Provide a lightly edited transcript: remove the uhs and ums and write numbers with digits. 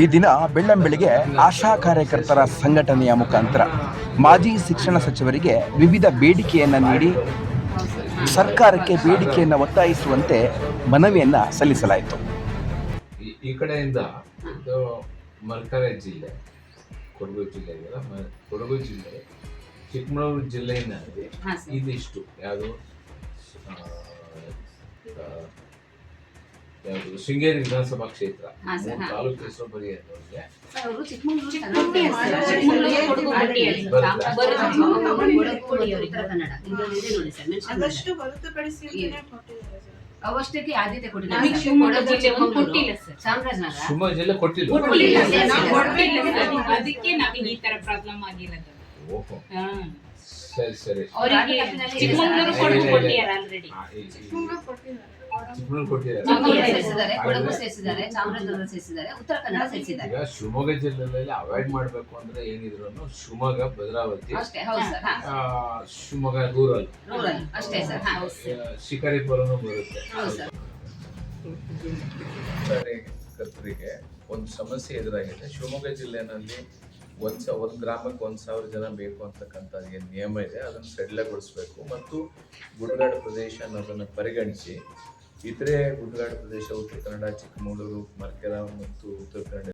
ಈ ದಿನ ಬೆಳ್ಳಂಬೆಳಿಗ್ಗೆ ಆಶಾ ಕಾರ್ಯಕರ್ತರ ಸಂಘಟನೆಯ ಮುಖಾಂತರ ಮಾಜಿ ಶಿಕ್ಷಣ ಸಚಿವರಿಗೆ ವಿವಿಧ ಬೇಡಿಕೆಯನ್ನು ನೀಡಿ ಸರ್ಕಾರಕ್ಕೆ ಬೇಡಿಕೆಯನ್ನು ಒತ್ತಾಯಿಸುವಂತೆ ಮನವಿಯನ್ನು ಸಲ್ಲಿಸಲಾಯಿತು. ಈ ಕಡೆಯಿಂದ ಇದು ಮಲ್ಕರೆ ಜಿಲ್ಲೆ, ಕೊಡಗು ಜಿಲ್ಲೆ ಇದೆಯಲ್ಲ, ಕೊಡಗು ಜಿಲ್ಲೆ, ಚಿಕ್ಕಮಗಳೂರು ಜಿಲ್ಲೆಯಲ್ಲಿ ಇದಿಷ್ಟು ಯಾವುದು ಶೃಂಗೇರಿ ವಿಧಾನಸಭಾ ಕ್ಷೇತ್ರ ತಾಲೂಕು ಹೆಸರು ಬರೆಯೋದವ್ರಿಗೆ ಅವಷ್ಟಕ್ಕೆ ಆದ್ಯತೆ ಕೊಟ್ಟಿಲ್ಲ. ಶಿವಮೊಗ್ಗ ಜಿಲ್ಲೆ ಕೊಟ್ಟಿಲ್ಲ. ಅದಕ್ಕೆ ನಮಗೆ ಈ ತರ ಪ್ರಾಬ್ಲಮ್ ಆಗಿರೋದು. ಓಹೋ, ಸರಿ ಸರಿ. ಚಿಕ್ಕಮಗಳೂರು ಕೊಡಗು ಕೊಟ್ಟಿದ್ದಾರೆ ಆಲ್ರೆಡಿ. ಕೊಡಗು ಸೇರಿಸಿದ್ದಾರೆ, ಚಾಮರಾಜನಗರ ಸೇರಿಸಿದ್ದಾರೆ, ಉತ್ತರ ಕನ್ನಡ ಸೇರಿಸಿದ್ದಾರೆ. ಈಗ ಶಿವಮೊಗ್ಗ ಜಿಲ್ಲೆಯಲ್ಲಿ ಅವಾಯ್ಡ್ ಮಾಡಬೇಕು ಅಂದ್ರೆ ಏನಿದ್ರು ಶಿವಮೊಗ್ಗ, ಭದ್ರಾವತಿ, ಶಿವಮೊಗ್ಗ ರೂರಲ್ ಅಷ್ಟೇ ಸರ್. ಶಿಕಾರಿಪುರನೂ ಬರುತ್ತೆ. ಕಾರ್ಯಕರ್ತರಿಗೆ ಒಂದು ಸಮಸ್ಯೆ ಎದುರಾಗಿದೆ. ಶಿವಮೊಗ್ಗ ಜಿಲ್ಲೆನಲ್ಲಿ ಒಂದು ಗ್ರಾಮಕ್ಕೆ 1,000 ಜನ ಬೇಕು ಅಂತಕ್ಕಂಥ ಏನು ನಿಯಮ ಇದೆ ಅದನ್ನು ಸಡಿಲಗೊಳಿಸಬೇಕು ಮತ್ತು ಗುಡ್ಡಗಾಡು ಪ್ರದೇಶ ಅನ್ನೋದನ್ನು ಪರಿಗಣಿಸಿ ಇತರೆ ಗುಡ್ಡಗಾಡು ಪ್ರದೇಶ ಉತ್ತರ ಕನ್ನಡ, ಚಿಕ್ಕಮಗಳೂರು, ಮಲ್ಕೆರ ಮತ್ತು ಉತ್ತರ ಕನ್ನಡ